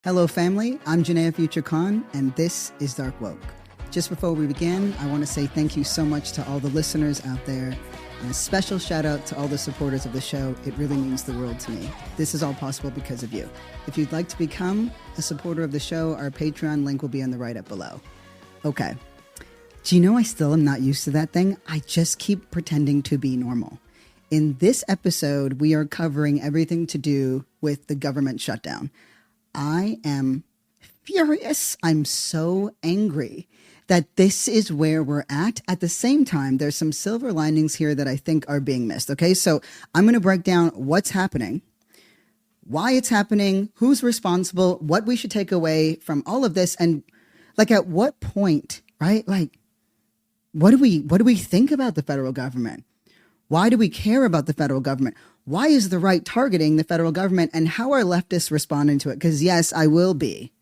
Hello, family. I'm Janaya Future Khan, and this is Dark Woke. Just before we begin, I want to say thank you so much to all the listeners out there, and a special shout out to all the supporters of the show. It really means the world to me. This is all possible because of you. If you'd like to become a supporter of the show, our Patreon link will be on the write-up below. Okay. Do you know I still am not used to that thing? I just keep pretending to be normal. In this episode, we are covering everything to do with the government shutdown. I am furious. I'm so angry that this is where we're at. At the same time, there's some silver linings here that I think are being missed. Okay, so I'm going to break down what's happening, why it's happening, who's responsible, what we should take away from all of this, and like at what point, right? Like, what do we think about the federal government? Why do we care about the federal government? Why is the right targeting the federal government, and how are leftists responding to it? Because yes, I will be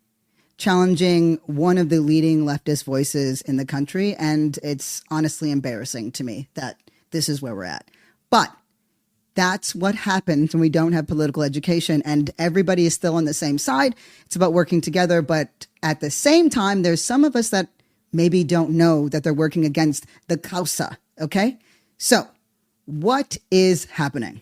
challenging one of the leading leftist voices in the country, and it's honestly embarrassing to me that this is where we're at. But that's what happens when we don't have political education and everybody is still on the same side. It's about working together, but at the same time, there's some of us that maybe don't know that they're working against the causa, okay? So what is happening?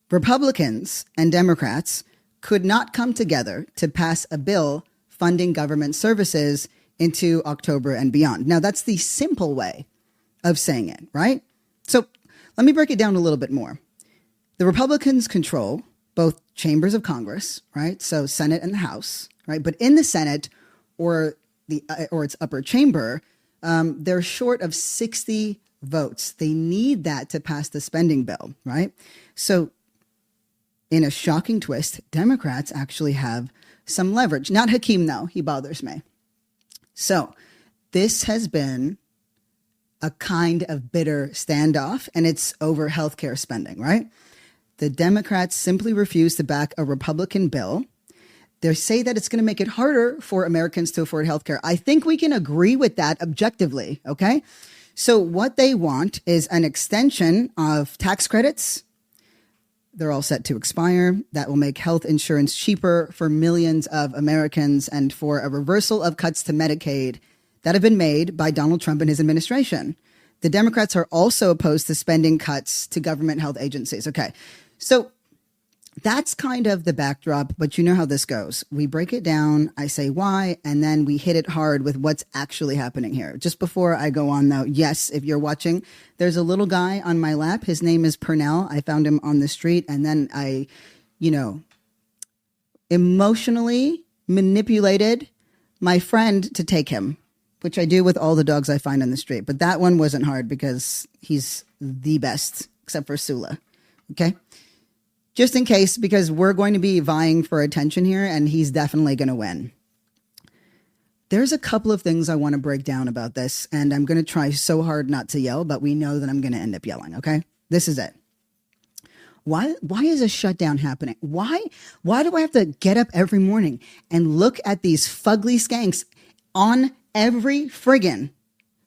Republicans and Democrats could not come together to pass a bill funding government services into October and beyond. Now, that's the simple way of saying it, right? So let me break it down a little bit more. The Republicans control both chambers of Congress, right? So Senate and the House, right? But in the Senate or its upper chamber, they're short of 60 votes. They need that to pass the spending bill, right? So in a shocking twist, Democrats actually have some leverage. Not Hakeem, though. He bothers me. So this has been a kind of bitter standoff, and it's over healthcare spending, right? The Democrats simply refuse to back a Republican bill. They say that it's going to make it harder for Americans to afford healthcare. I think we can agree with that objectively, okay? So what they want is an extension of tax credits. They're all set to expire. That will make health insurance cheaper for millions of Americans, and for a reversal of cuts to Medicaid that have been made by Donald Trump and his administration. The Democrats are also opposed to spending cuts to government health agencies. Okay, so that's kind of the backdrop, but you know how this goes. We break it down, I say why, and then we hit it hard with what's actually happening here. Just before I go on, though, yes, if you're watching, there's a little guy on my lap. His name is Purnell. I found him on the street, and then I, emotionally manipulated my friend to take him, which I do with all the dogs I find on the street. But that one wasn't hard because he's the best, except for Sula, okay? Just in case, because we're going to be vying for attention here, and he's definitely going to win. There's a couple of things I want to break down about this, and I'm going to try so hard not to yell, but we know that I'm going to end up yelling, okay? This is it. Why is a shutdown happening? Why do I have to get up every morning and look at these fugly skanks on every friggin'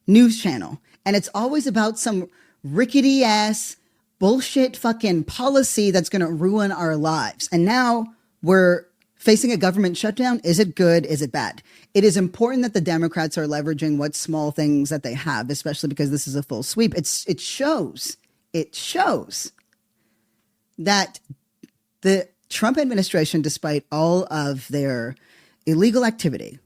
news channel? And it's always about some rickety ass bullshit fucking policy that's going to ruin our lives. And now we're facing a government shutdown. Is it good? Is it bad? It is important that the Democrats are leveraging what small things that they have, especially because this is a full sweep. It shows that the Trump administration, despite all of their illegal activity,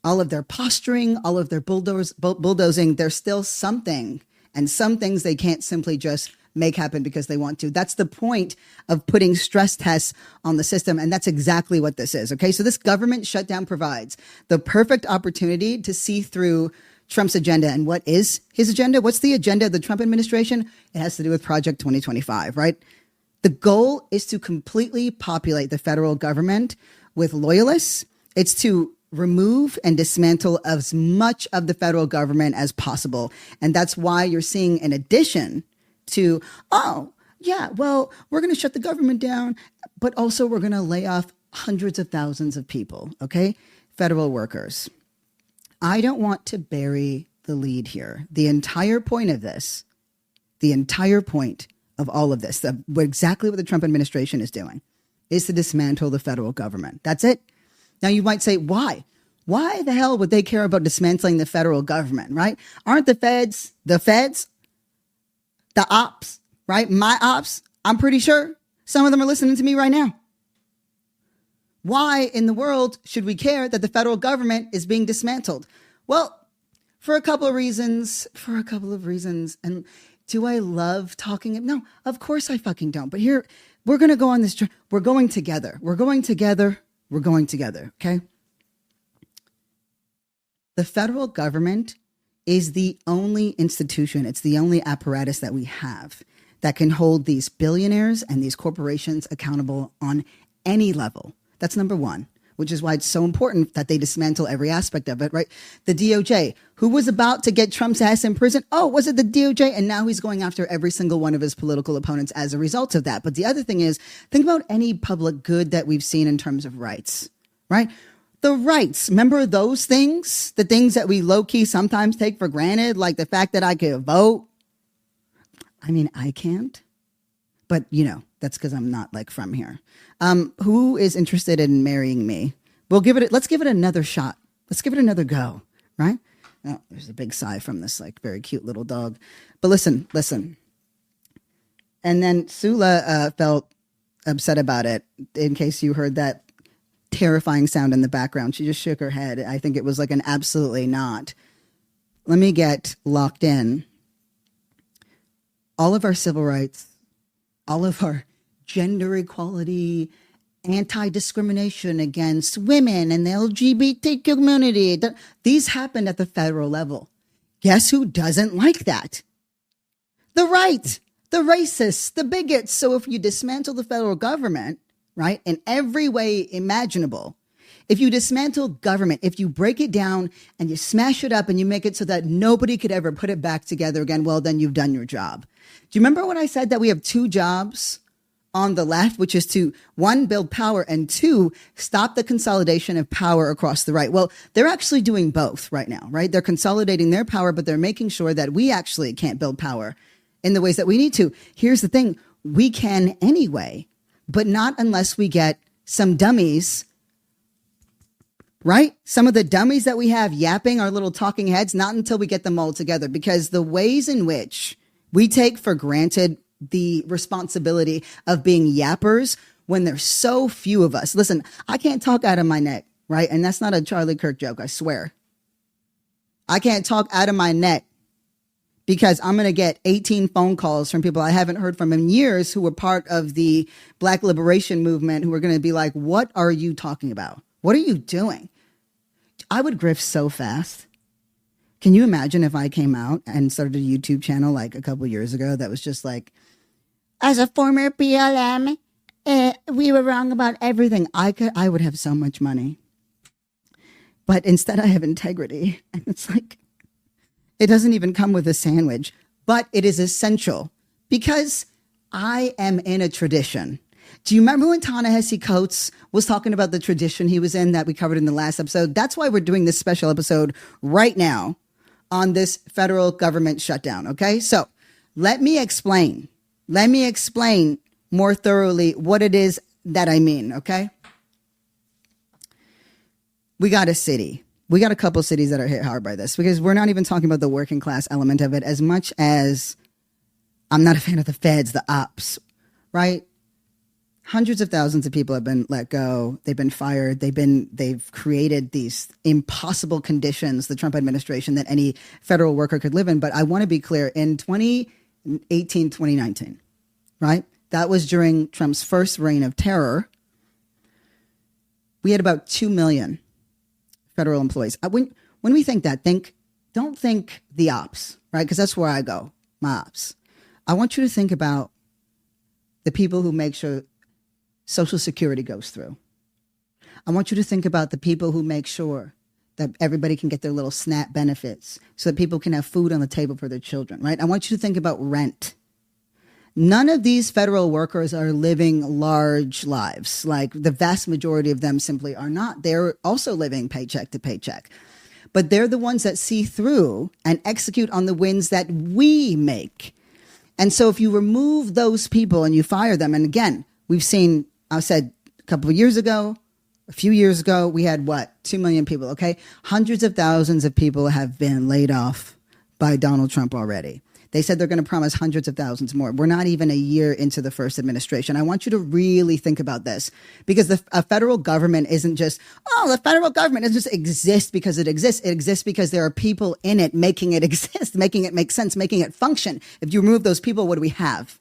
all of their posturing, all of their bulldozing, there's still something, and some things they can't simply just make happen because they want to. That's the point of putting stress tests on the system. And that's exactly what this is. Okay. So this government shutdown provides the perfect opportunity to see through Trump's agenda. And what is his agenda? What's the agenda of the Trump administration? It has to do with Project 2025, right? The goal is to completely populate the federal government with loyalists. It's to remove and dismantle as much of the federal government as possible. And that's why you're seeing, in addition to, we're going to shut the government down, but also we're going to lay off hundreds of thousands of people, okay? Federal workers. I don't want to bury the lead here. The entire point of this, all of this, exactly what the Trump administration is doing, is to dismantle the federal government. That's it. Now you might say, why? Why the hell would they care about dismantling the federal government, right? Aren't the feds, the ops, right? My ops, I'm pretty sure some of them are listening to me right now. Why in the world should we care that the federal government is being dismantled? Well, for a couple of reasons. And do I love talking? No, of course I fucking don't. But here, we're going to go on this journey. We're going together. Okay? The federal government is the only institution, it's the only apparatus that we have that can hold these billionaires and these corporations accountable on any level. That's number one, which is why it's so important that they dismantle every aspect of it, right? The DOJ, who was about to get Trump's ass in prison. Oh, was it the DOJ? And now he's going after every single one of his political opponents as a result of that. But the other thing is, think about any public good that we've seen in terms of rights, right? The rights, remember those things? The things that we low-key sometimes take for granted, like the fact that I could vote. I mean, I can't. But, that's because I'm not like from here. Who is interested in marrying me? Let's give it another shot. Let's give it another go, right? Oh, there's a big sigh from this like very cute little dog. But listen. And then Sula felt upset about it, in case you heard that terrifying sound in the background. She just shook her head. I think it was like an absolutely not. Let me get locked in. All of our civil rights, all of our gender equality, anti-discrimination against women and the LGBT community, these happened at the federal level. Guess who doesn't like that? The right, the racists, the bigots. So if you dismantle the federal government, right, in every way imaginable, if you dismantle government, if you break it down and you smash it up and you make it so that nobody could ever put it back together again, well, then you've done your job. Do you remember when I said that we have two jobs on the left, which is to, one, build power, and two, stop the consolidation of power across the right? Well, they're actually doing both right now, right? They're consolidating their power, but they're making sure that we actually can't build power in the ways that we need to. Here's the thing. We can anyway, but not unless we get some dummies, right? Some of the dummies that we have yapping, our little talking heads, not until we get them all together, because the ways in which we take for granted the responsibility of being yappers when there's so few of us. Listen, I can't talk out of my neck, right? And that's not a Charlie Kirk joke, I swear. I can't talk out of my neck because I'm going to get 18 phone calls from people I haven't heard from in years who were part of the Black liberation movement, who are going to be like, what are you talking about? What are you doing? I would grift so fast. Can you imagine if I came out and started a YouTube channel like a couple years ago that was just like, as a former BLM, we were wrong about everything. I would have so much money. But instead I have integrity. And it's like, it doesn't even come with a sandwich, but it is essential because I am in a tradition. Do you remember when Ta-Nehisi Coates was talking about the tradition he was in that we covered in the last episode? That's why we're doing this special episode right now on this federal government shutdown. Okay. So let me explain more thoroughly what it is that I mean. Okay. We got a city. We got a couple cities that are hit hard by this because we're not even talking about the working class element of it as much as I'm not a fan of the feds, the ops, right? Hundreds of thousands of people have been let go. They've been fired. They've created these impossible conditions, the Trump administration, that any federal worker could live in. But I want to be clear, in 2018, 2019, right? That was during Trump's first reign of terror. We had about 2 million federal employees. When we think that, don't think the ops, right? Because that's where I go, my ops. I want you to think about the people who make sure Social Security goes through. I want you to think about the people who make sure that everybody can get their little SNAP benefits so that people can have food on the table for their children, right? I want you to think about rent. None of these federal workers are living large lives. Like the vast majority of them simply are not. They're also living paycheck to paycheck. But they're the ones that see through and execute on the wins that we make. And so if you remove those people and you fire them, and again, we've seen, I said a couple of years ago, A few years ago, we had what? 2 million people, okay? Hundreds of thousands of people have been laid off by Donald Trump already. They said they're going to promise hundreds of thousands more. We're not even a year into the first administration. I want you to really think about this, because a federal government isn't just, oh, the federal government doesn't just exist because it exists. It exists because there are people in it making it exist, making it make sense, making it function. If you remove those people, what do we have?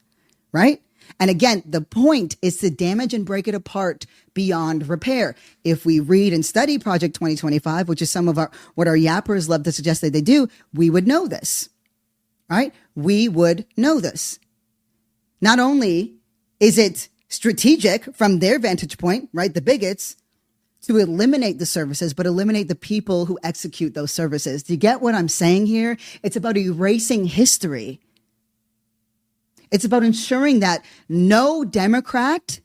Right? And again, the point is to damage and break it apart beyond repair. If we read and study Project 2025, which is some of what our yappers love to suggest that they do, we would know this. Right? We would know this. Not only is it strategic from their vantage point, right, the bigots, to eliminate the services, but eliminate the people who execute those services. Do you get what I'm saying here? It's about erasing history. It's about ensuring that no Democrat,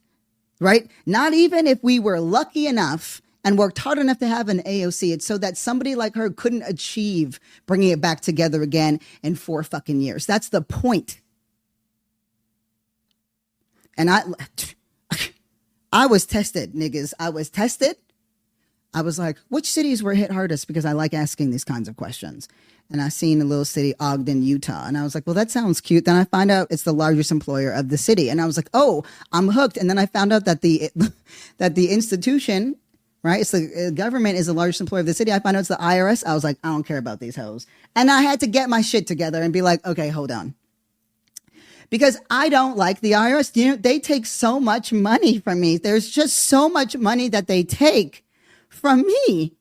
right, not even if we were lucky enough and worked hard enough to have an AOC, it's so that somebody like her couldn't achieve bringing it back together again in 4 fucking years. That's the point. And I was tested, niggas. I was tested. I was like, which cities were hit hardest? Because I like asking these kinds of questions. And I seen a little city, Ogden, Utah. And I was like, well, that sounds cute. Then I find out it's the largest employer of the city. And I was like, oh, I'm hooked. And then I found out that the institution, right, it's the government is the largest employer of the city. I found out it's the IRS. I was like, I don't care about these hoes. And I had to get my shit together and be like, okay, hold on. Because I don't like the IRS. You know, they take so much money from me. There's just so much money that they take from me.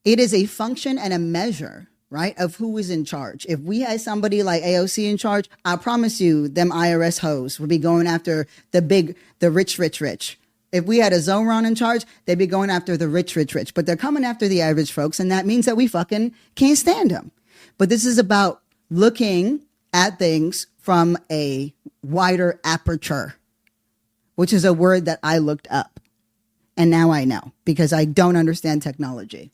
It is a function and a measure, right, of who is in charge. If we had somebody like AOC in charge, I promise you, them IRS hoes would be going after the rich. If we had a Zoran in charge, they'd be going after the rich. But they're coming after the average folks, and that means that we fucking can't stand them. But this is about looking at things from a wider aperture, which is a word that I looked up. And now I know, because I don't understand technology.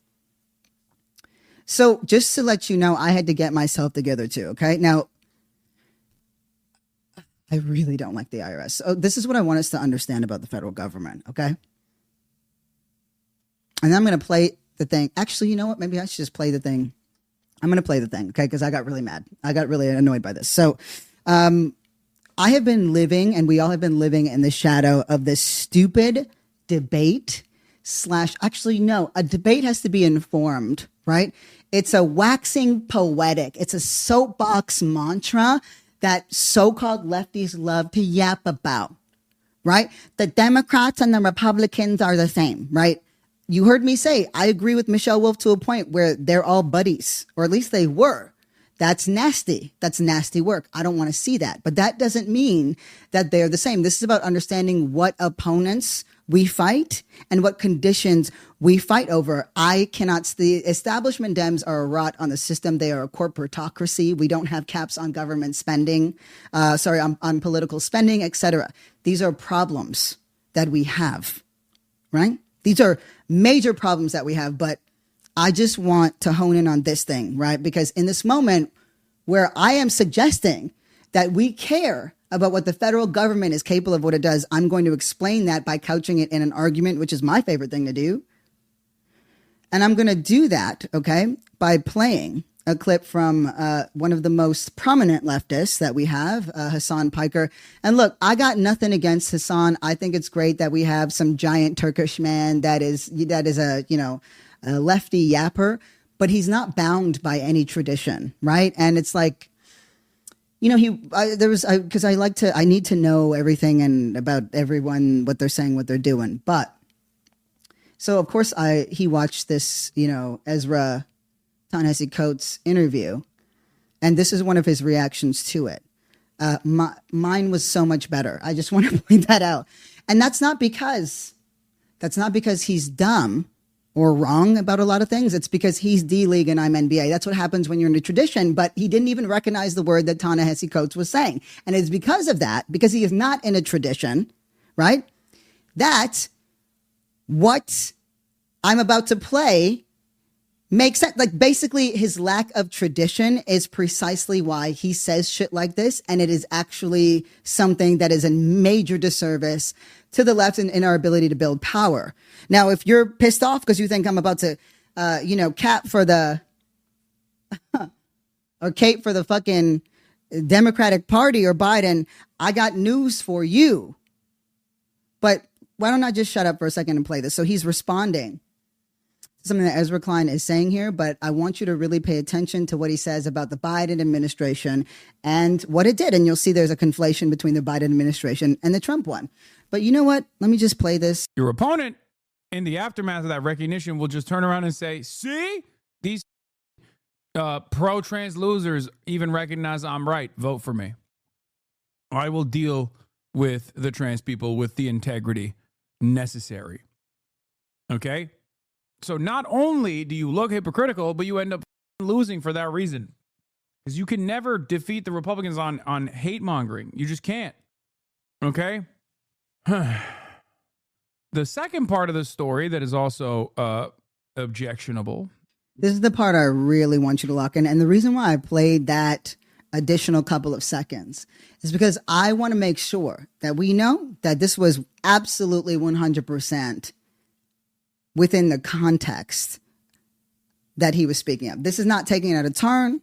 So just to let you know, I had to get myself together too, okay? Now, I really don't like the IRS. So this is what I want us to understand about the federal government, okay? And I'm going to play the thing. Actually, you know what? Maybe I should just play the thing. I'm going to play the thing, okay? Because I got really mad. I got really annoyed by this. So I have been living, and we all have been living in the shadow of this stupid debate actually, no, a debate has to be informed, right? It's a waxing poetic. It's a soapbox mantra that so-called lefties love to yap about, right? The Democrats and the Republicans are the same, right? You heard me say, I agree with Michelle Wolf to a point where they're all buddies, or at least they were. That's nasty. That's nasty work. I don't want to see that. But that doesn't mean that they're the same. This is about understanding what opponents we fight and what conditions we fight over. The establishment Dems are a rot on the system. They are a corporatocracy. We don't have caps on government spending, on political spending, etc. These are problems that we have, right? These are major problems that we have, but I just want to hone in on this thing, right? Because in this moment where I am suggesting that we care about what the federal government is capable of, what it does, I'm going to explain that by couching it in an argument, which is my favorite thing to do. And I'm going to do that, okay, by playing a clip from one of the most prominent leftists that we have, Hassan Piker. And look, I got nothing against Hassan. I think it's great that we have some giant Turkish man that is a lefty yapper, but he's not bound by any tradition, right? And it's like, you know, I need to know everything and about everyone, what they're saying, what they're doing. But so of course he watched this, Ezra Ta-Nehisi Coates interview, and this is one of his reactions to it. Mine was so much better. I just want to point that out. And that's not because he's dumb or wrong about a lot of things. It's because he's D-League and I'm NBA. That's what happens when you're in a tradition. But he didn't even recognize the word that Ta-Nehisi Coates was saying. And it's because of that, because he is not in a tradition, right? That what I'm about to play Makes sense. Like basically his lack of tradition is precisely why he says shit like this. And it is actually something that is a major disservice to the left in our ability to build power. Now, if you're pissed off because you think I'm about to, cap for the, or cape for the fucking Democratic Party or Biden, I got news for you. But why don't I just shut up for a second and play this? So he's responding to something that Ezra Klein is saying here, but I want you to really pay attention to what he says about the Biden administration and what it did. And you'll see there's a conflation between the Biden administration and the Trump one. But you know what? Let me just play this. Your opponent, in the aftermath of that recognition, will just turn around and say, see, these pro-trans losers even recognize I'm right. Vote for me. I will deal with the trans people with the integrity necessary. Okay? So not only do you look hypocritical, but you end up losing for that reason. Because you can never defeat the Republicans on hate mongering. You just can't. Okay? The second part of the story that is also objectionable. This is the part I really want you to lock in. And the reason why I played that additional couple of seconds is because I want to make sure that we know that this was absolutely 100% within the context that he was speaking of. This is not taking it at a turn.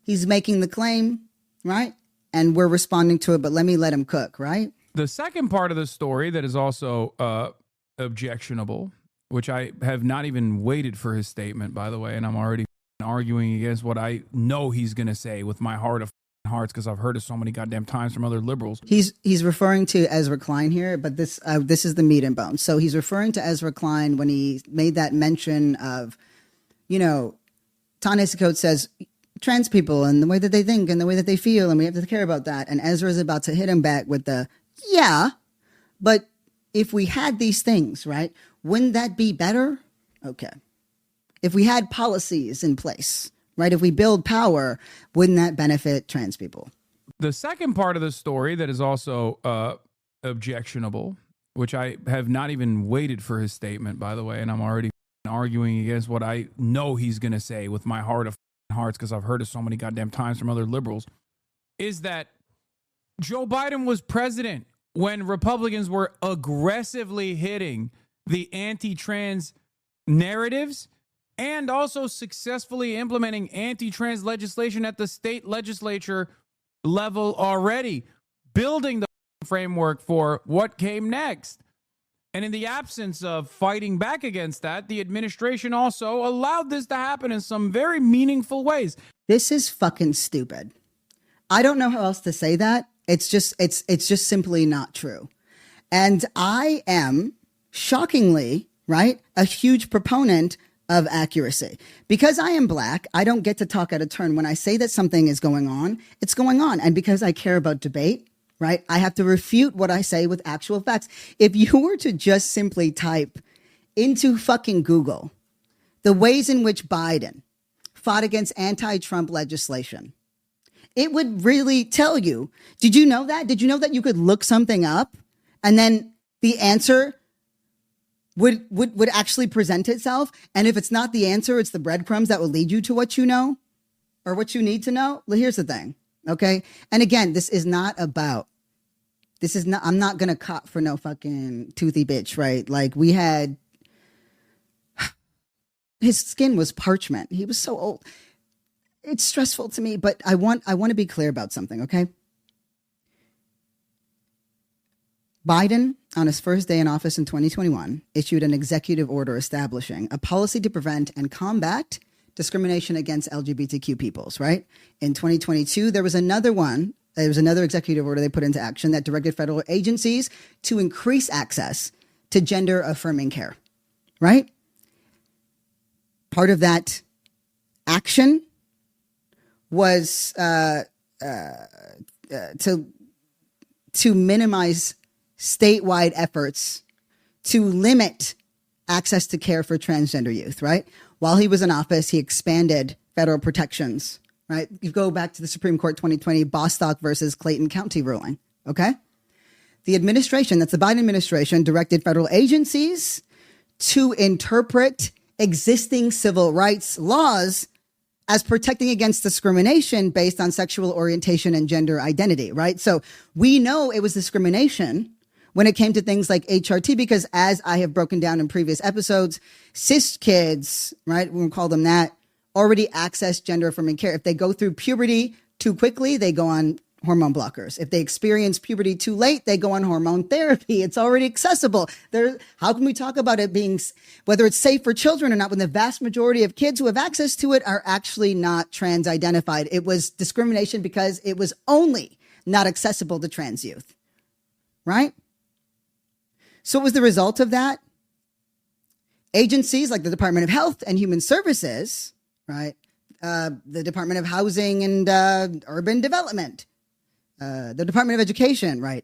He's making the claim, right? And we're responding to it, but let him cook, right? The second part of the story that is also objectionable, which I have not even waited for his statement, by the way, and I'm already arguing against what I know he's going to say with my heart of hearts because I've heard it so many goddamn times from other liberals. He's referring to Ezra Klein here, but this is the meat and bones. So he's referring to Ezra Klein when he made that mention of, Ta-Nehisi Coates says trans people and the way that they think and the way that they feel, and we have to care about that. And Ezra is about to hit him back with the, yeah, but if we had these things, right, wouldn't that be better? Okay. If we had policies in place, right, if we build power, wouldn't that benefit trans people? The second part of the story that is also objectionable, which I have not even waited for his statement, by the way, and I'm already arguing against what I know he's going to say with my heart of hearts because I've heard it so many goddamn times from other liberals, is that Joe Biden was president when Republicans were aggressively hitting the anti-trans narratives and also successfully implementing anti-trans legislation at the state legislature level already, building the framework for what came next. And in the absence of fighting back against that, the administration also allowed this to happen in some very meaningful ways. This is fucking stupid. I don't know how else to say that. It's just simply not true. And I am shockingly, right, a huge proponent of accuracy. Because I am black, I don't get to talk out of turn. When I say that something is going on, it's going on. And because I care about debate, right, I have to refute what I say with actual facts. If you were to just simply type into fucking Google the ways in which Biden fought against anti-Trump legislation, it would really tell you. Did you know that? Did you know that you could look something up and then the answer would actually present itself? And if it's not the answer, it's the breadcrumbs that will lead you to what you know or what you need to know. Well, here's the thing. Okay. And again, I'm not going to cop for no fucking toothy bitch, right? Like his skin was parchment. He was so old. It's stressful to me, but I want to be clear about something, okay? Biden, on his first day in office in 2021, issued an executive order establishing a policy to prevent and combat discrimination against LGBTQ peoples, right? In 2022, there was another executive order they put into action that directed federal agencies to increase access to gender affirming care, right? Part of that action was to minimize statewide efforts to limit access to care for transgender youth, right? While he was in office, he expanded federal protections, right? You go back to the Supreme Court 2020 Bostock versus Clayton County ruling, okay? The administration, that's the Biden administration, directed federal agencies to interpret existing civil rights laws as protecting against discrimination based on sexual orientation and gender identity, right? So we know it was discrimination when it came to things like HRT, because as I have broken down in previous episodes, cis kids, right, we'll call them that, already access gender affirming care. If they go through puberty too quickly, they go on hormone blockers. If they experience puberty too late, they go on hormone therapy. It's already accessible. How can we talk about it being, whether it's safe for children or not, when the vast majority of kids who have access to it are actually not trans identified? It was discrimination because it was only not accessible to trans youth, right? So what was the result of that? Agencies like the Department of Health and Human Services, right? The Department of Housing and Urban Development, the Department of Education, right?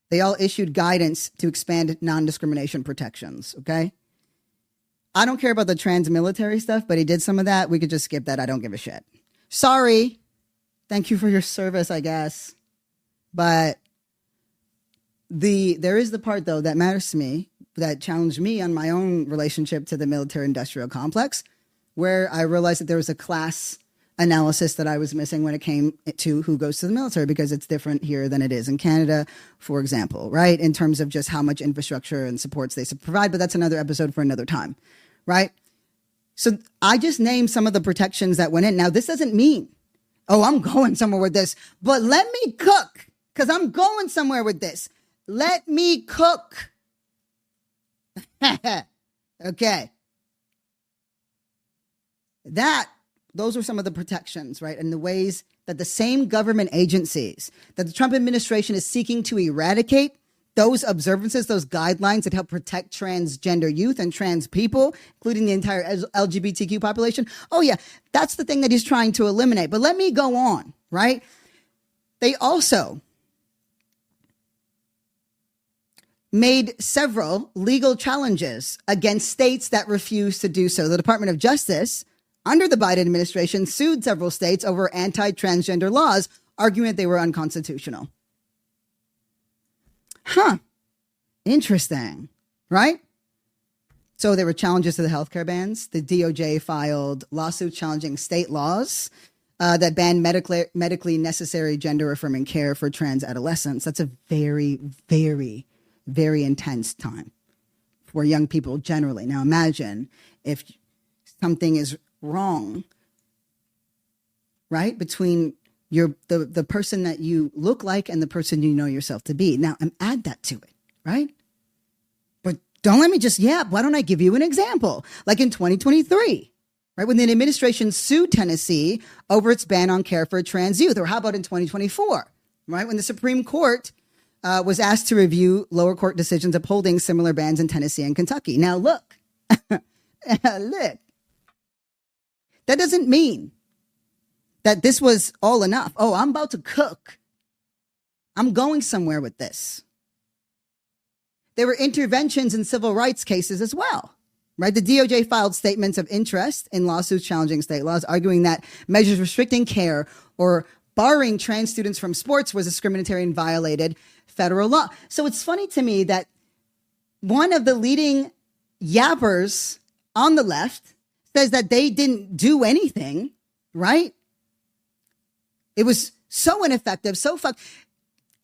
They all issued guidance to expand non-discrimination protections, okay? I don't care about the trans military stuff, but he did some of that. We could just skip that. I don't give a shit. Sorry. Thank you for your service, I guess. But there is the part, though, that matters to me, that challenged me on my own relationship to the military-industrial complex, where I realized that there was a class analysis that I was missing when it came to who goes to the military, because it's different here than it is in Canada, for example, right? In terms of just how much infrastructure and supports they provide, but that's another episode for another time, right? So I just named some of the protections that went in. Now, this doesn't mean, oh, I'm going somewhere with this, but let me cook, because I'm going somewhere with this. Let me cook. Okay. Those are some of the protections, right? And the ways that the same government agencies that the Trump administration is seeking to eradicate, those observances, those guidelines that help protect transgender youth and trans people, including the entire LGBTQ population. Oh, yeah, that's the thing that he's trying to eliminate. But let me go on, right? They also made several legal challenges against states that refused to do so. The Department of Justice, under the Biden administration, sued several states over anti-transgender laws, arguing that they were unconstitutional. Interesting, right? So there were challenges to the healthcare bans. The DOJ filed lawsuits challenging state laws that ban medically necessary gender-affirming care for trans adolescents. That's a very, very, very intense time for young people generally. Now imagine if something is wrong, right, between the person that you look like and the person you know yourself to be. Now, add that to it, right? But don't let me just why don't I give you an example? Like in 2023, right, when the administration sued Tennessee over its ban on care for trans youth. Or how about in 2024, right, when the Supreme Court was asked to review lower court decisions upholding similar bans in Tennessee and Kentucky. Now, look, look. That doesn't mean that this was all enough. Oh, I'm about to cook. I'm going somewhere with this. There were interventions in civil rights cases as well, right? The DOJ filed statements of interest in lawsuits challenging state laws, arguing that measures restricting care or barring trans students from sports was discriminatory and violated federal law. So it's funny to me that one of the leading yappers on the left says that they didn't do anything, right? It was so ineffective, so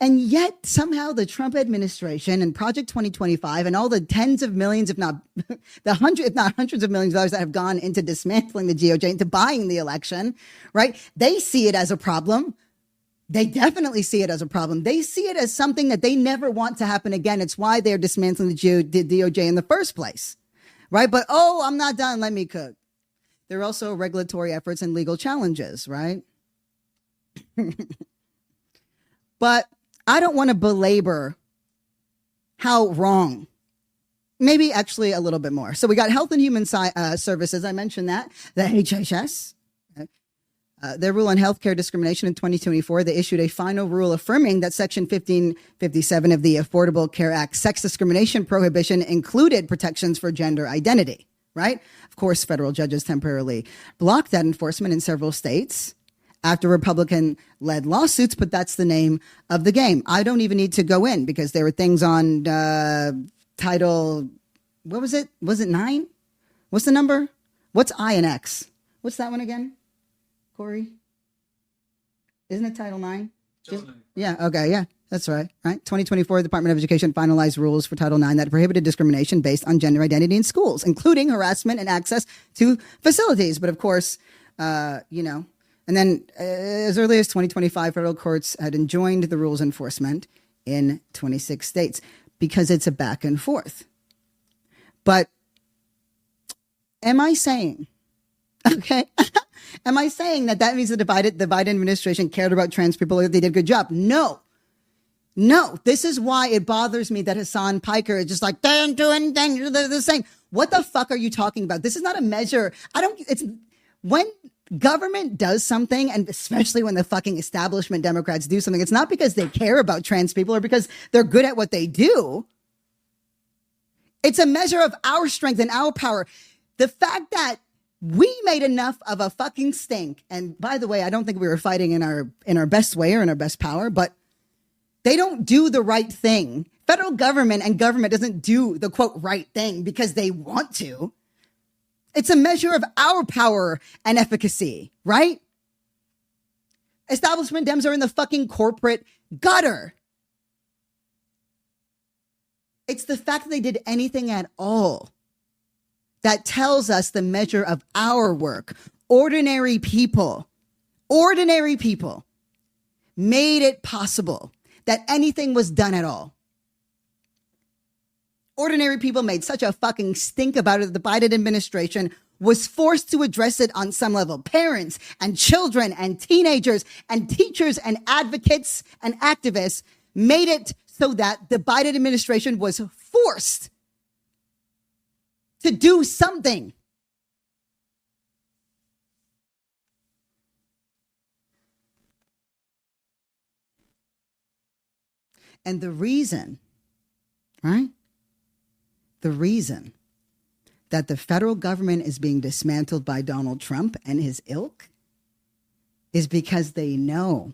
and yet somehow the Trump administration and Project 2025 and all the tens of millions, if not hundreds of millions of dollars that have gone into dismantling the DOJ, into buying the election, right? They see it as a problem. They definitely see it as a problem. They see it as something that they never want to happen again. It's why they're dismantling the DOJ in the first place, right? But, oh, I'm not done. Let me cook. There are also regulatory efforts and legal challenges, right? But I don't want to belabor how wrong, maybe actually a little bit more. So we got Health and Human Services. I mentioned that, the HHS. Their rule on healthcare discrimination in 2024, they issued a final rule affirming that Section 1557 of the Affordable Care Act sex discrimination prohibition included protections for gender identity, right? Of course, federal judges temporarily blocked that enforcement in several states after Republican-led lawsuits, but that's the name of the game. I don't even need to go in because there were things on Title, what was it? Was it 9? What's the number? What's I and X? What's that one again, Corey? Isn't it Title IX? Yeah, okay, yeah, that's right. 2024, the Department of Education finalized rules for Title IX that prohibited discrimination based on gender identity in schools, including harassment and access to facilities. But of course, and then as early as 2025, federal courts had enjoined the rules enforcement in 26 states because it's a back and forth. But am I saying, okay, am I saying that means the Biden administration cared about trans people or they did a good job? No. This is why it bothers me that Hassan Piker is just like, they don't do anything. They're the same. What the fuck are you talking about? This is not a measure. It's when government does something, and especially when the fucking establishment Democrats do something, it's not because they care about trans people or because they're good at what they do. It's a measure of our strength and our power. The fact that we made enough of a fucking stink. And by the way, I don't think we were fighting in our best way or in our best power, but they don't do the right thing. Federal government and government doesn't do the quote right thing because they want to. It's a measure of our power and efficacy, right? Establishment Dems are in the fucking corporate gutter. It's the fact that they did anything at all that tells us the measure of our work. Ordinary people made it possible that anything was done at all. Ordinary people made such a fucking stink about it that the Biden administration was forced to address it on some level. Parents and children and teenagers and teachers and advocates and activists made it so that the Biden administration was forced to do something. And the reason, right? The reason that the federal government is being dismantled by Donald Trump and his ilk is because they know,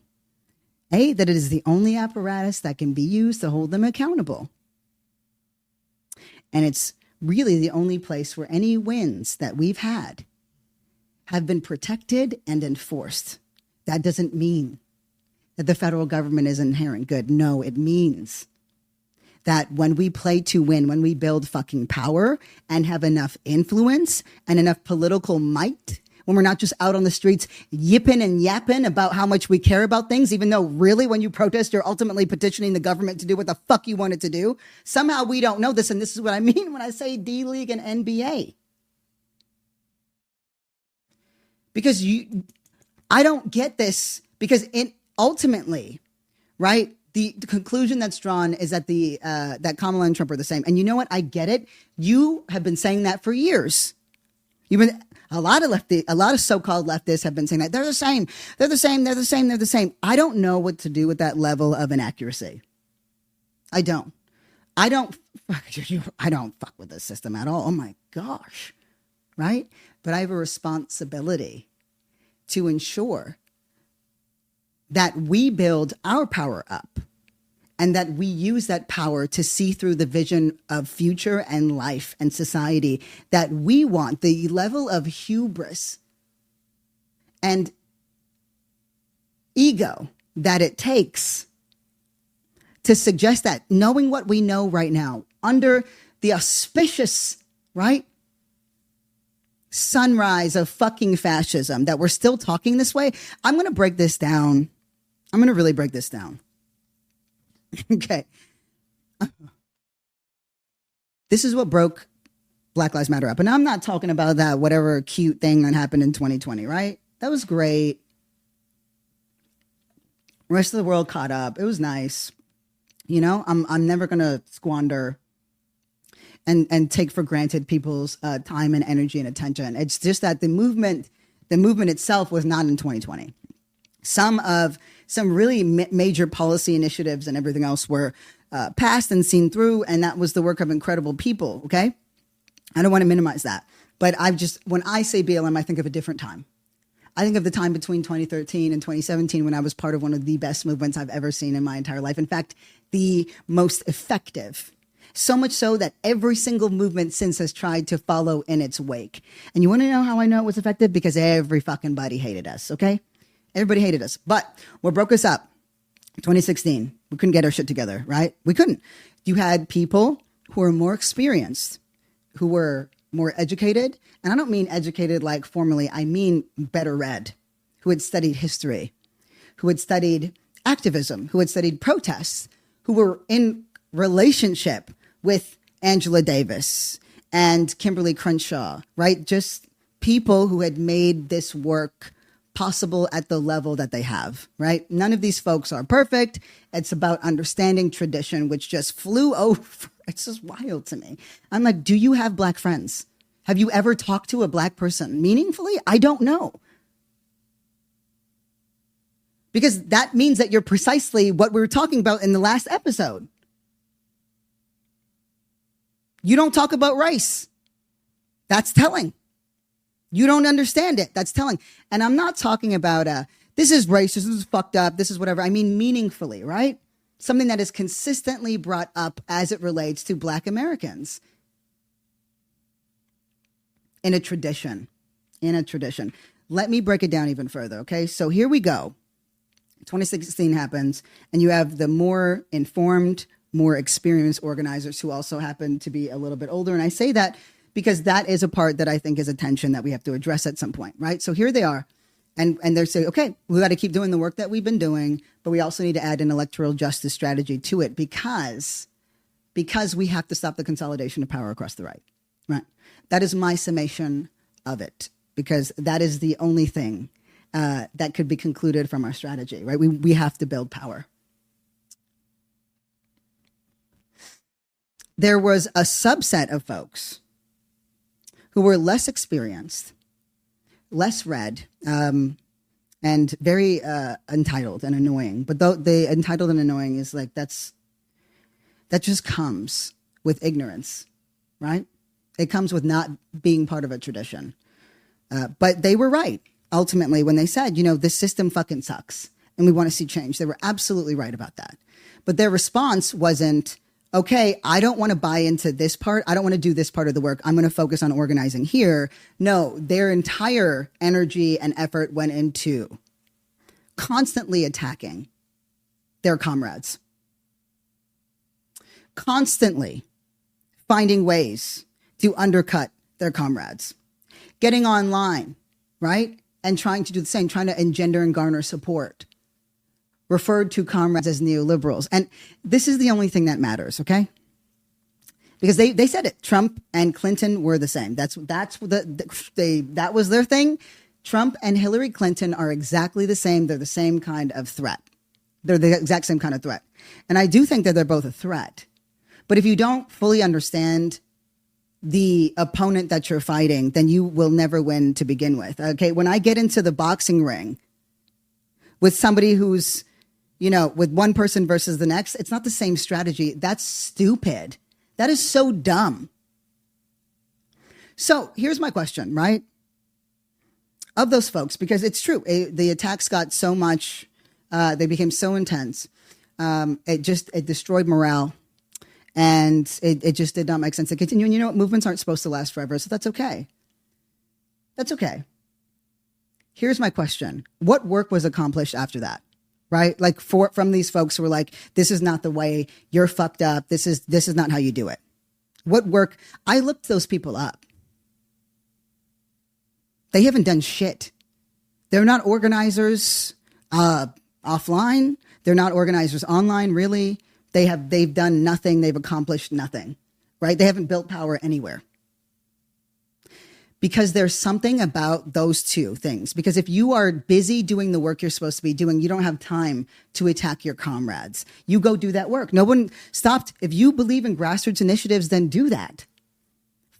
A, that it is the only apparatus that can be used to hold them accountable. And it's really the only place where any wins that we've had have been protected and enforced. That doesn't mean that the federal government is inherent good. No, it means that when we play to win, when we build fucking power and have enough influence and enough political might, when we're not just out on the streets yipping and yapping about how much we care about things, even though really when you protest, you're ultimately petitioning the government to do what the fuck you want it to do. Somehow we don't know this. And this is what I mean when I say D-League and NBA. Because I don't get this because ultimately, right? The conclusion that's drawn is that that Kamala and Trump are the same. And you know what? I get it. You have been saying that for years. A lot of so-called leftists have been saying that they're the same. They're the same. They're the same. They're the same. I don't know what to do with that level of inaccuracy. I don't fuck with this system at all. Oh my gosh. Right? But I have a responsibility to ensure that we build our power up and that we use that power to see through the vision of future and life and society that we want, the level of hubris and ego that it takes to suggest that, knowing what we know right now under the auspicious, right, sunrise of fucking fascism, that we're still talking this way. I'm going to break this down. I'm going to really break this down. Okay. This is what broke Black Lives Matter up. And I'm not talking about that whatever cute thing that happened in 2020, right? That was great. The rest of the world caught up. It was nice. You know, I'm never going to squander and take for granted people's time and energy and attention. It's just that the movement itself was not in 2020. Some really major policy initiatives and everything else were passed and seen through, and that was the work of incredible people, okay? I don't want to minimize that. But when I say BLM, I think of a different time. I think of the time between 2013 and 2017 when I was part of one of the best movements I've ever seen in my entire life. In fact, the most effective So much so that every single movement since has tried to follow in its wake. And you want to know how I know it was effective? Because every fucking body hated us, okay? Everybody hated us. But what broke us up? 2016. We couldn't get our shit together, right? We couldn't. You had people who were more experienced, who were more educated. And I don't mean educated like formally. I mean better read, who had studied history, who had studied activism, who had studied protests, who were in relationship with Angela Davis and Kimberly Crenshaw, right? Just people who had made this work possible at the level that they have, right? None of these folks are perfect. It's about understanding tradition, which just flew over. It's just wild to me. I'm like, do you have Black friends? Have you ever talked to a Black person meaningfully? I don't know. Because that means that you're precisely what we were talking about in the last episode. You don't talk about race. That's telling. You don't understand it. That's telling. And I'm not talking about, this is racist, this is fucked up, this is whatever. I mean meaningfully, right? Something that is consistently brought up as it relates to Black Americans. In a tradition. Let me break it down even further, okay? So here we go. 2016 happens, and you have the more informed, more experienced organizers who also happen to be a little bit older. And I say that because that is a part that I think is a tension that we have to address at some point, right? So here they are, and they're saying, okay, we got to keep doing the work that we've been doing, but we also need to add an electoral justice strategy to it because we have to stop the consolidation of power across the right? That is my summation of it, because that is the only thing that could be concluded from our strategy, right? We have to build power. There was a subset of folks who were less experienced, less read, and very entitled and annoying. But though the entitled and annoying is like, that just comes with ignorance, right? It comes with not being part of a tradition. But they were right, ultimately, when they said, this system fucking sucks and we want to see change. They were absolutely right about that. But their response wasn't, okay, I don't want to buy into this part. I don't want to do this part of the work. I'm going to focus on organizing here. No, their entire energy and effort went into constantly attacking their comrades, constantly finding ways to undercut their comrades, getting online, right? And trying to do the same, trying to engender and garner support. Referred to comrades as neoliberals. And this is the only thing that matters, okay? Because they said it. Trump and Clinton were the same. That was their thing. Trump and Hillary Clinton are exactly the same. They're the same kind of threat. They're the exact same kind of threat. And I do think that they're both a threat. But if you don't fully understand the opponent that you're fighting, then you will never win to begin with. Okay, when I get into the boxing ring with somebody who's, with one person versus the next, it's not the same strategy. That's stupid. That is so dumb. So here's my question, right? Of those folks, because it's true, the attacks got so much, they became so intense. It destroyed morale. And it just did not make sense to continue. And you know what? Movements aren't supposed to last forever. So that's okay. That's okay. Here's my question. What work was accomplished after that? Right? Like from these folks who were like, this is not the way, you're fucked up. This is not how you do it. What work? I looked those people up. They haven't done shit. They're not organizers offline. They're not organizers online, really. They've done nothing. They've accomplished nothing, right? They haven't built power anywhere. Because there's something about those two things. Because if you are busy doing the work you're supposed to be doing, you don't have time to attack your comrades. You go do that work. No one stopped. If you believe in grassroots initiatives, then do that.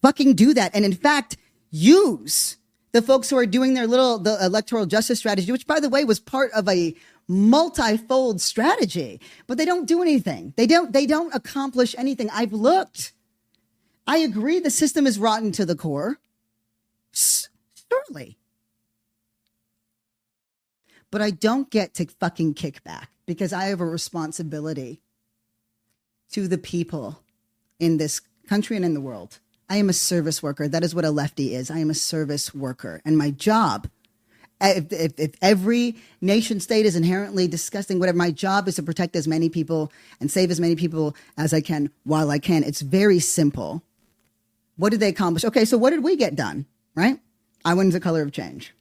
Fucking do that. And in fact, use the folks who are doing the electoral justice strategy, which by the way was part of a multi-fold strategy, but they don't do anything. They don't accomplish anything. I've looked. I agree the system is rotten to the core. Surely. But I don't get to fucking kick back because I have a responsibility to the people in this country and in the world. I am a service worker. That is what a lefty is. I am a service worker. And my job, if every nation state is inherently disgusting, whatever, my job is to protect as many people and save as many people as I can while I can. It's very simple. What did they accomplish? Okay, so what did we get done, right? I went into Color of Change,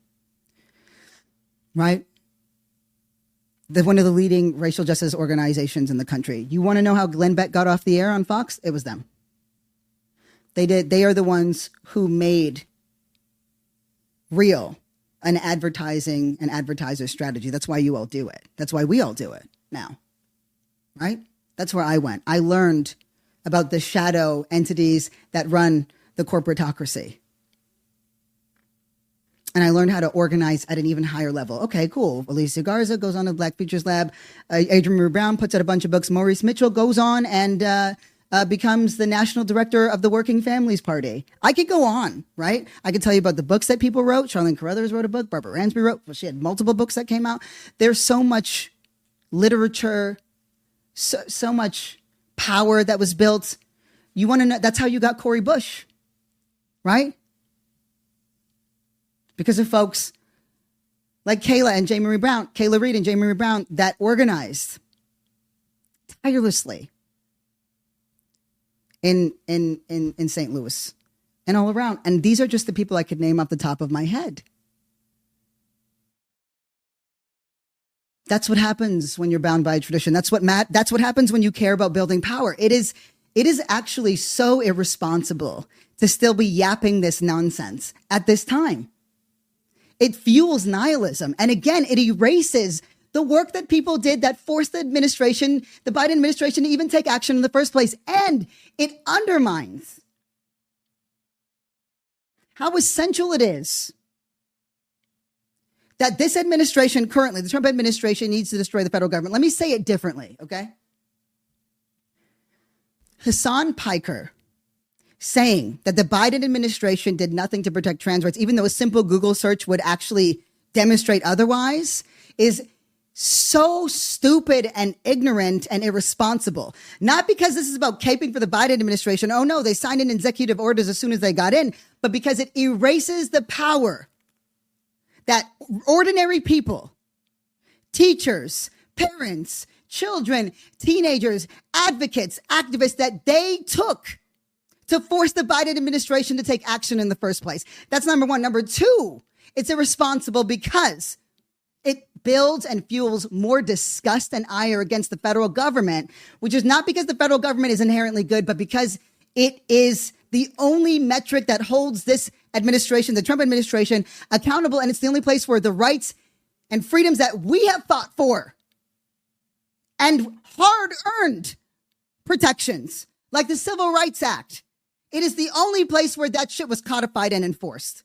right? One of the leading racial justice organizations in the country. You want to know how Glenn Beck got off the air on Fox? It was them. They did. They are the ones who made real an advertising and advertiser strategy. That's why you all do it. That's why we all do it now, right? That's where I went. I learned about the shadow entities that run the corporatocracy. And I learned how to organize at an even higher level. Okay, cool. Alicia Garza goes on to Black Futures Lab. Adrian Marie Brown puts out a bunch of books. Maurice Mitchell goes on and becomes the national director of the Working Families Party. I could go on, right? I could tell you about the books that people wrote. Charlene Carruthers wrote a book. Barbara Ransby wrote. Well, she had multiple books that came out. There's so much literature, so much power that was built. You want to know? That's how you got Cori Bush, right? Because of folks like Kayla Reed and Jamie Marie Brown that organized tirelessly in St. Louis and all around. And these are just the people I could name off the top of my head. That's what happens when you're bound by a tradition. That's what happens when you care about building power. It is actually so irresponsible to still be yapping this nonsense at this time. It fuels nihilism. And again, it erases the work that people did that forced the Biden administration to even take action in the first place. And it undermines how essential it is that this administration currently, the Trump administration, needs to destroy the federal government. Let me say it differently, okay? Hassan Piker saying that the Biden administration did nothing to protect trans rights, even though a simple Google search would actually demonstrate otherwise, is so stupid and ignorant and irresponsible. Not because this is about caping for the Biden administration. Oh no, they signed in executive orders as soon as they got in, but because it erases the power that ordinary people, teachers, parents, children, teenagers, advocates, activists, that they took to force the Biden administration to take action in the first place. That's number one. Number two, it's irresponsible because it builds and fuels more disgust and ire against the federal government, which is not because the federal government is inherently good, but because it is the only metric that holds this administration, the Trump administration, accountable. And it's the only place where the rights and freedoms that we have fought for and hard-earned protections, like the Civil Rights Act, it is the only place where that shit was codified and enforced.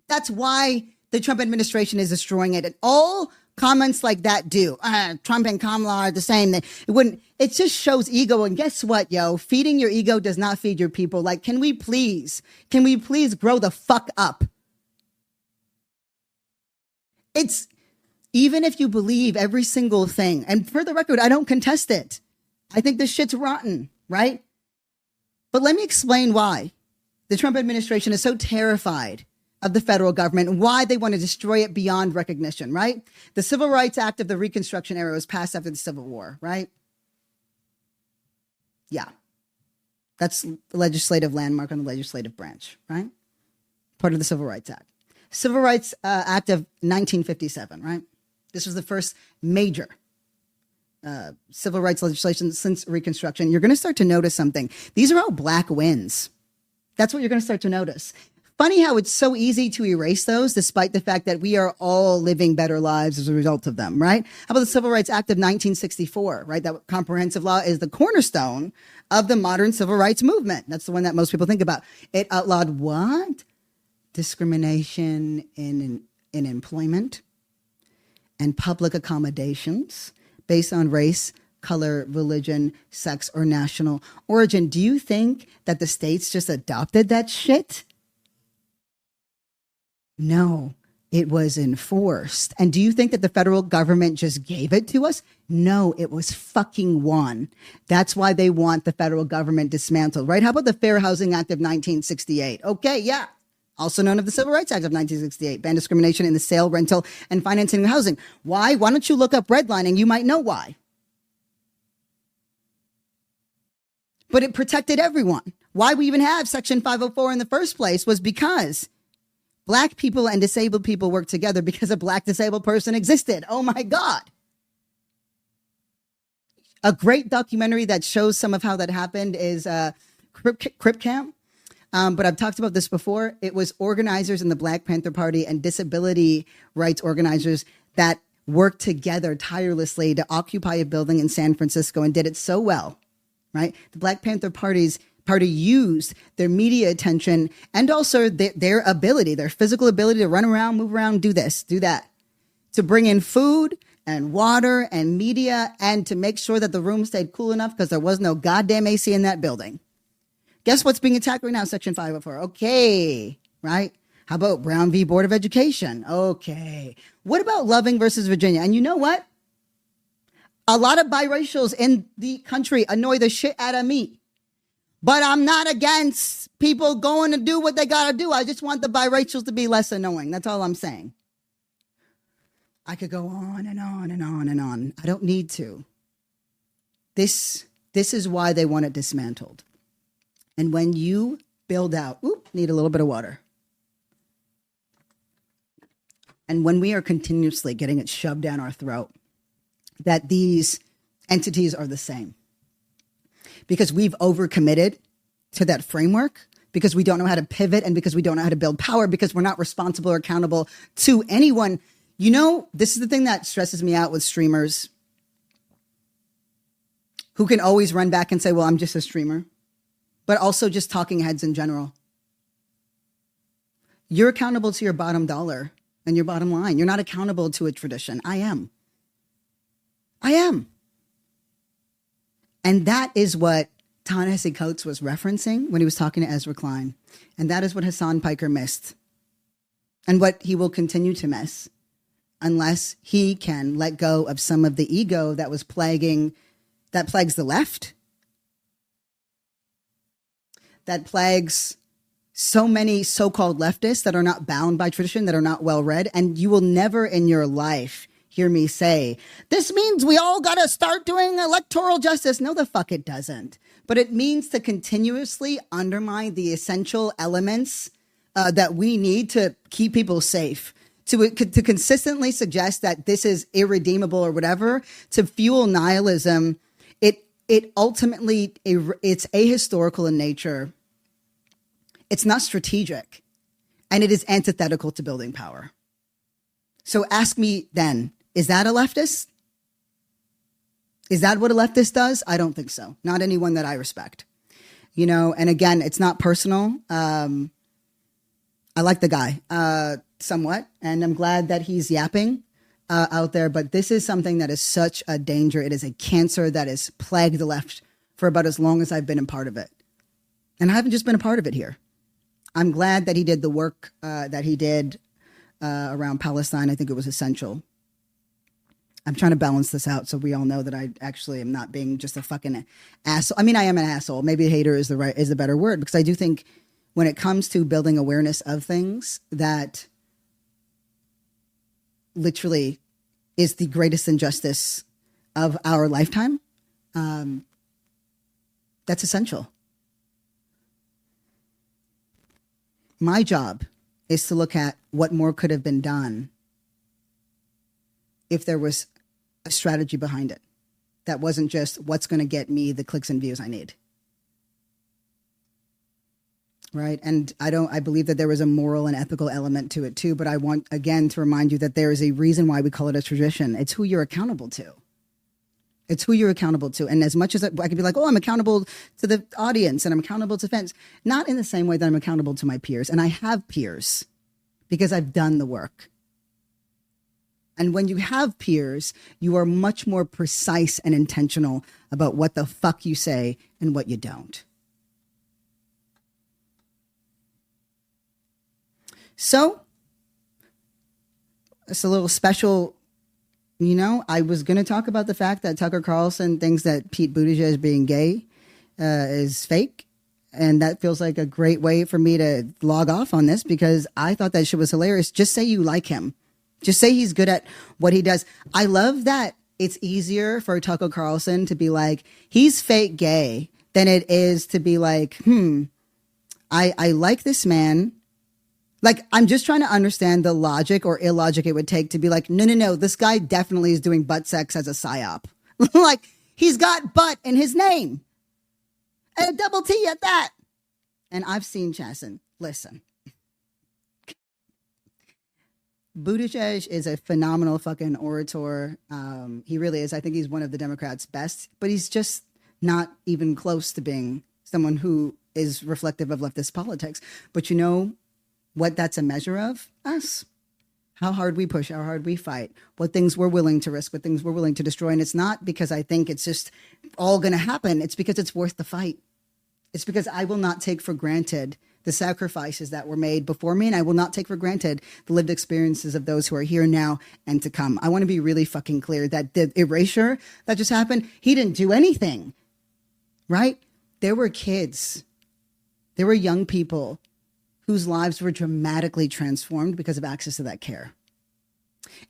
That's why the Trump administration is destroying it. And all comments like that do. Trump and Kamala are the same. It just shows ego. And guess what, yo? Feeding your ego does not feed your people. Like, can we please grow the fuck up? It's, even if you believe every single thing, and for the record, I don't contest it. I think this shit's rotten, right? But let me explain why the Trump administration is so terrified of the federal government and why they want to destroy it beyond recognition, right? The Civil Rights Act of the Reconstruction era was passed after the Civil War, right? Yeah. That's the legislative landmark on the legislative branch, right? Part of the Civil Rights Act. Civil Rights Act of 1957, right? This was the first major civil rights legislation since Reconstruction. You're going to start to notice something. These are all black wins. That's what you're going to start to notice. Funny how it's so easy to erase those, despite the fact that we are all living better lives as a result of them, right? How about the Civil Rights Act of 1964, right? That comprehensive law is the cornerstone of the modern civil rights movement. That's the one that most people think about. It outlawed what? Discrimination in employment and public accommodations based on race, color, religion, sex, or national origin. Do you think that the states just adopted that shit? No, It was enforced. And do you think that the federal government just gave it to us? No, it was fucking won. That's why they want the federal government dismantled, right? How about the Fair Housing Act of 1968? Okay, yeah. Also known as the Civil Rights Act of 1968, banned discrimination in the sale, rental, and financing of housing. Why? Why don't you look up redlining? You might know why. But it protected everyone. Why we even have Section 504 in the first place was because Black people and disabled people worked together because a Black disabled person existed. Oh my God. A great documentary that shows some of how that happened is Crip Camp. But I've talked about this before. It was organizers in the Black Panther Party and disability rights organizers that worked together tirelessly to occupy a building in San Francisco and did it so well, right? The Black Panther Party used their media attention and also their ability, their physical ability to run around, move around, do this, do that, to bring in food and water and media and to make sure that the room stayed cool enough because there was no goddamn AC in that building. Guess what's being attacked right now? Section 504. Okay, right? How about Brown v. Board of Education? Okay. What about Loving versus Virginia? And you know what? A lot of biracials in the country annoy the shit out of me. But I'm not against people going to do what they got to do. I just want the biracials to be less annoying. That's all I'm saying. I could go on and on and on and on. I don't need to. This is why they want it dismantled. And when you build out, need a little bit of water. And when we are continuously getting it shoved down our throat, that these entities are the same. Because we've overcommitted to that framework, because we don't know how to pivot and because we don't know how to build power, because we're not responsible or accountable to anyone. You know, this is the thing that stresses me out with streamers who can always run back and say, well, I'm just a streamer, but also just talking heads in general. You're accountable to your bottom dollar and your bottom line. You're not accountable to a tradition. I am. And that is what Ta-Nehisi Coates was referencing when he was talking to Ezra Klein. And that is what Hassan Piker missed. And what he will continue to miss unless he can let go of some of the ego that plagues the left, that plagues so many so-called leftists that are not bound by tradition, that are not well-read. And you will never in your life hear me say, this means we all got to start doing electoral justice. No, the fuck it doesn't. But it means to continuously undermine the essential elements that we need to keep people safe, to consistently suggest that this is irredeemable or whatever, to fuel nihilism. It ultimately, it's ahistorical in nature. It's not strategic, and it is antithetical to building power. So ask me then, is that a leftist? Is that what a leftist does? I don't think so. Not anyone that I respect. You know, and again, it's not personal. I like the guy somewhat, and I'm glad that he's yapping out there. But this is something that is such a danger. It is a cancer that has plagued the left for about as long as I've been a part of it. And I haven't just been a part of it here. I'm glad that he did the work that he did around Palestine. I think it was essential. I'm trying to balance this out so we all know that I actually am not being just a fucking asshole. I mean, I am an asshole. Maybe a hater is the better word, because I do think when it comes to building awareness of things, that literally is the greatest injustice of our lifetime. That's essential. My job is to look at what more could have been done if there was a strategy behind it that wasn't just what's going to get me the clicks and views I need. Right. And I believe that there was a moral and ethical element to it too. But I want, again, to remind you that there is a reason why we call it a tradition. It's who you're accountable to. It's who you're accountable to. And as much as I could be like, oh, I'm accountable to the audience and I'm accountable to fans, not in the same way that I'm accountable to my peers. And I have peers because I've done the work. And when you have peers, you are much more precise and intentional about what the fuck you say and what you don't. So it's a little special. You know, I was going to talk about the fact that Tucker Carlson thinks that Pete Buttigieg being gay is fake. And that feels like a great way for me to log off on this because I thought that shit was hilarious. Just say you like him. Just say he's good at what he does. I love that it's easier for Tucker Carlson to be like, he's fake gay than it is to be like, I like this man. Like, I'm just trying to understand the logic or illogic it would take to be like, no, this guy definitely is doing butt sex as a psyop. Like, he's got butt in his name. And a double T at that. And I've seen Chasten. Listen. Buttigieg is a phenomenal fucking orator. He really is. I think he's one of the Democrats' best. But he's just not even close to being someone who is reflective of leftist politics. But you know what that's a measure of? Us. How hard we push, how hard we fight, what things we're willing to risk, what things we're willing to destroy. And it's not because I think it's just all going to happen. It's because it's worth the fight. It's because I will not take for granted the sacrifices that were made before me. And I will not take for granted the lived experiences of those who are here now and to come. I want to be really fucking clear that the erasure that just happened, he didn't do anything, right? There were kids. There were young people whose lives were dramatically transformed because of access to that care.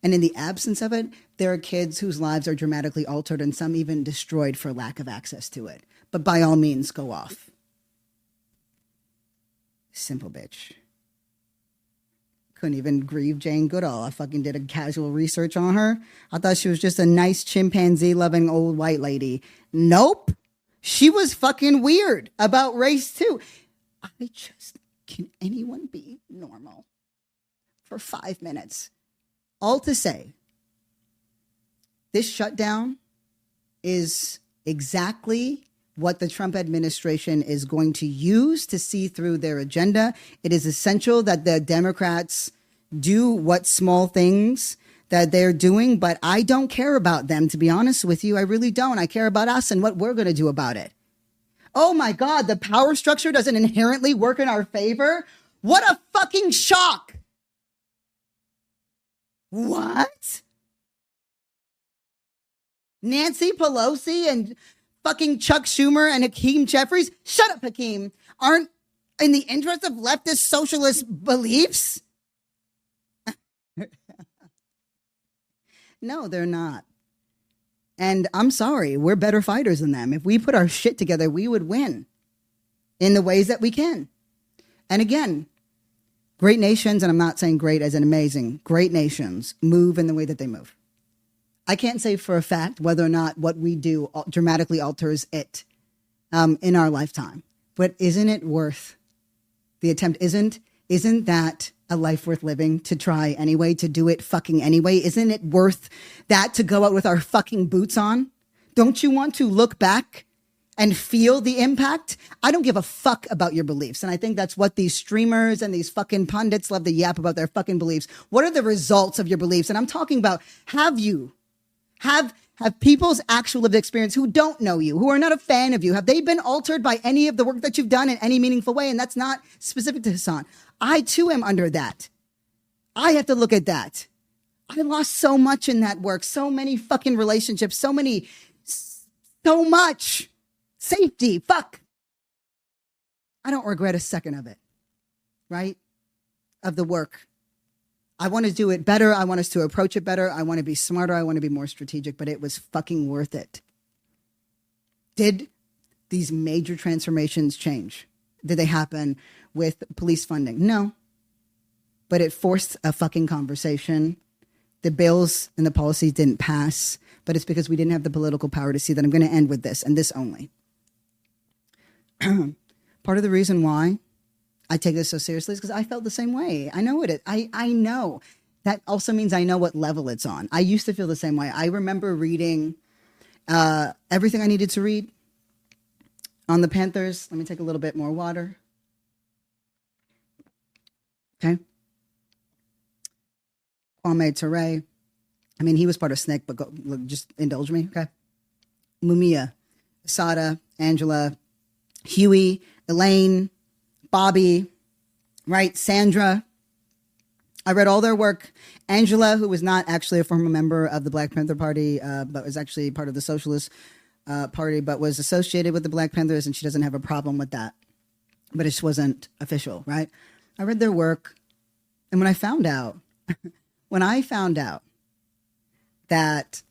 And in the absence of it, there are kids whose lives are dramatically altered and some even destroyed for lack of access to it. But by all means, go off. Simple bitch. Couldn't even grieve Jane Goodall. I fucking did a casual research on her. I thought she was just a nice chimpanzee-loving old white lady. Nope. She was fucking weird about race, too. Can anyone be normal for 5 minutes? All to say, this shutdown is exactly what the Trump administration is going to use to see through their agenda. It is essential that the Democrats do what small things that they're doing, but I don't care about them, to be honest with you. I really don't. I care about us and what we're going to do about it. Oh my God, the power structure doesn't inherently work in our favor? What a fucking shock. What? Nancy Pelosi and fucking Chuck Schumer and Hakeem Jeffries, shut up, Hakeem, aren't in the interest of leftist socialist beliefs? No, they're not. And I'm sorry, we're better fighters than them. If we put our shit together, we would win in the ways that we can. And again, great nations, and I'm not saying great as in amazing, great nations move in the way that they move. I can't say for a fact whether or not what we do dramatically alters it in our lifetime. But isn't it worth the attempt? Isn't that a life worth living to try anyway, to do it fucking anyway? Isn't it worth that to go out with our fucking boots on? Don't you want to look back and feel the impact? I don't give a fuck about your beliefs. And I think that's what these streamers and these fucking pundits love to yap about their fucking beliefs. What are the results of your beliefs? And I'm talking about, have people's actual lived experience who don't know you, who are not a fan of you, have they been altered by any of the work that you've done in any meaningful way? And that's not specific to Hassan. I too am under that. I have to look at that. I lost so much in that work, so many fucking relationships, so much safety. Fuck. I don't regret a second of it, right? Of the work. I want to do it better. I want us to approach it better. I want to be smarter. I want to be more strategic, but it was fucking worth it. Did these major transformations change? Did they happen with police funding? No. But it forced a fucking conversation. The bills and the policies didn't pass, but it's because we didn't have the political power to see that. I'm going to end with this and this only. Part of the reason why I take this so seriously is because I felt the same way. I know it. I know. That also means I know what level it's on. I used to feel the same way. I remember reading everything I needed to read on the Panthers. Let me take a little bit more water. Okay. Kwame Ture. I mean, he was part of SNCC, but just indulge me. Okay. Mumia, Asada, Angela, Huey, Elaine, Bobby, right? Sandra, I read all their work. Angela, who was not actually a former member of the Black Panther Party, but was actually part of the Socialist Party, but was associated with the Black Panthers, and she doesn't have a problem with that. But it just wasn't official, right? I read their work, and when I found out that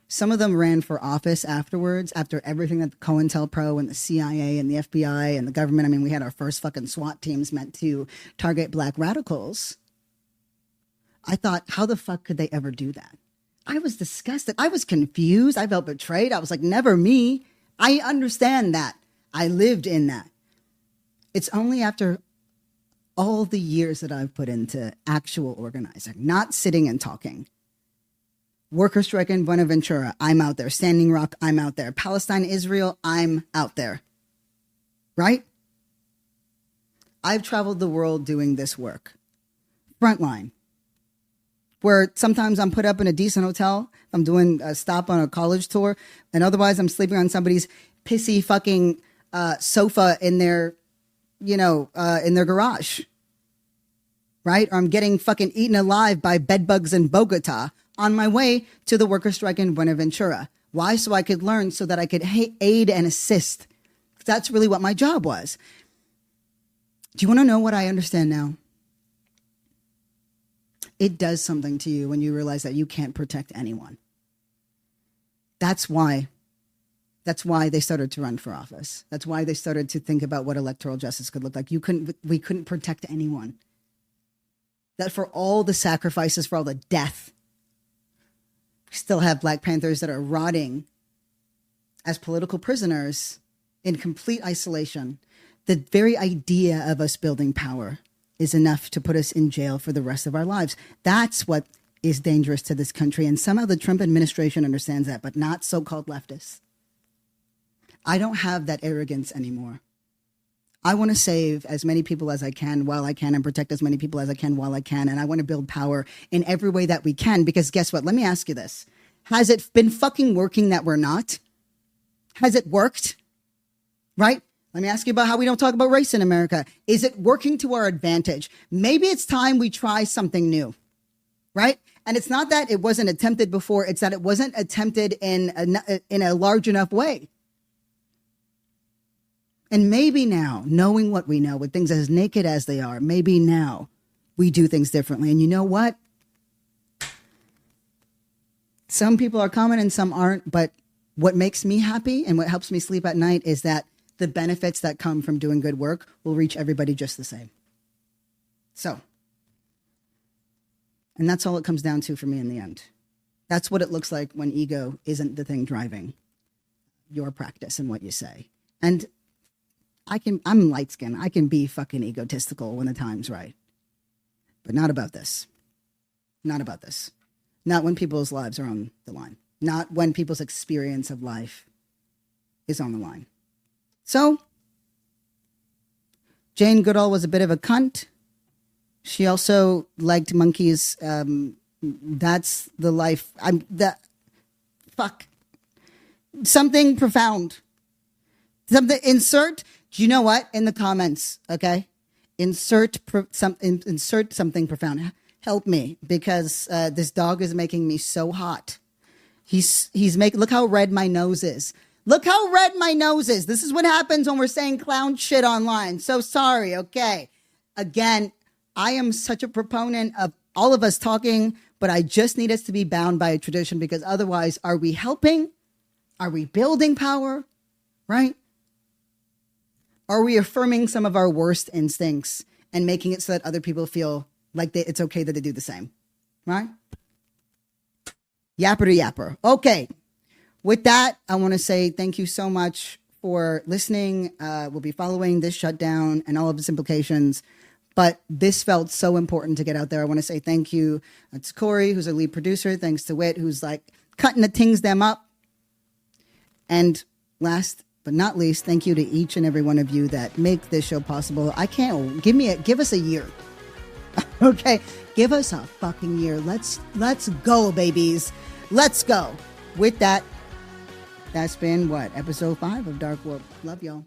some of them ran for office afterwards, after everything that the COINTELPRO and the CIA and the FBI and the government, I mean, we had our first fucking SWAT teams meant to target black radicals. I thought, how the fuck could they ever do that? I was disgusted. I was confused. I felt betrayed. I was like, never me. I understand that. I lived in that. It's only after all the years that I've put into actual organizing, not sitting and talking. Worker strike in Buenaventura, I'm out there. Standing Rock, I'm out there. Palestine, Israel, I'm out there. Right? I've traveled the world doing this work. Frontline. Where sometimes I'm put up in a decent hotel. I'm doing a stop on a college tour. And otherwise I'm sleeping on somebody's pissy fucking sofa in their, in their garage. Right? Or I'm getting fucking eaten alive by bedbugs in Bogota on my way to the worker strike in Buenaventura. Why? So I could learn, so that I could aid and assist. That's really what my job was. Do you want to know what I understand now? It does something to you when you realize that you can't protect anyone. That's why they started to run for office. That's why they started to think about what electoral justice could look like. We couldn't protect anyone. That for all the sacrifices, for all the death, we still have Black Panthers that are rotting as political prisoners in complete isolation. The very idea of us building power is enough to put us in jail for the rest of our lives. That's what is dangerous to this country. And somehow the Trump administration understands that, but not so-called leftists. I don't have that arrogance anymore. I want to save as many people as I can while I can, and protect as many people as I can while I can. And I want to build power in every way that we can, because guess what? Let me ask you this. Has it been fucking working that we're not? Has it worked? Right? Let me ask you about how we don't talk about race in America. Is it working to our advantage? Maybe it's time we try something new, right? And it's not that it wasn't attempted before. It's that it wasn't attempted in a large enough way. And maybe now, knowing what we know, with things as naked as they are, maybe now we do things differently. And you know what? Some people are coming and some aren't. But what makes me happy and what helps me sleep at night is that the benefits that come from doing good work will reach everybody just the same. So, and that's all it comes down to for me in the end. That's what it looks like when ego isn't the thing driving your practice and what you say. And I'm light skinned. I can be fucking egotistical when the time's right. But not about this. Not about this. Not when people's lives are on the line. Not when people's experience of life is on the line. So, Jane Goodall was a bit of a cunt. She also liked monkeys. That's the life. Something profound. Insert. Do you know what? In the comments, okay? Insert something profound. Help me, because this dog is making me so hot. Look how red my nose is. Look how red my nose is. This is what happens when we're saying clown shit online. So sorry, okay? Again, I am such a proponent of all of us talking, but I just need us to be bound by a tradition, because otherwise, are we helping? Are we building power? Right? Are we affirming some of our worst instincts and making it so that other people feel like it's okay that they do the same? Right? Yapper to yapper. Okay. With that, I want to say thank you so much for listening. We'll be following this shutdown and all of its implications. But this felt so important to get out there. I want to say thank you to Corey, who's our lead producer. Thanks to Wit, who's like cutting the things them up. And last but not least, thank you to each and every one of you that make this show possible. Give us a year. Okay, give us a fucking year. Let's go, babies. Let's go. With that, that's been episode 5 of Dark World. Love y'all.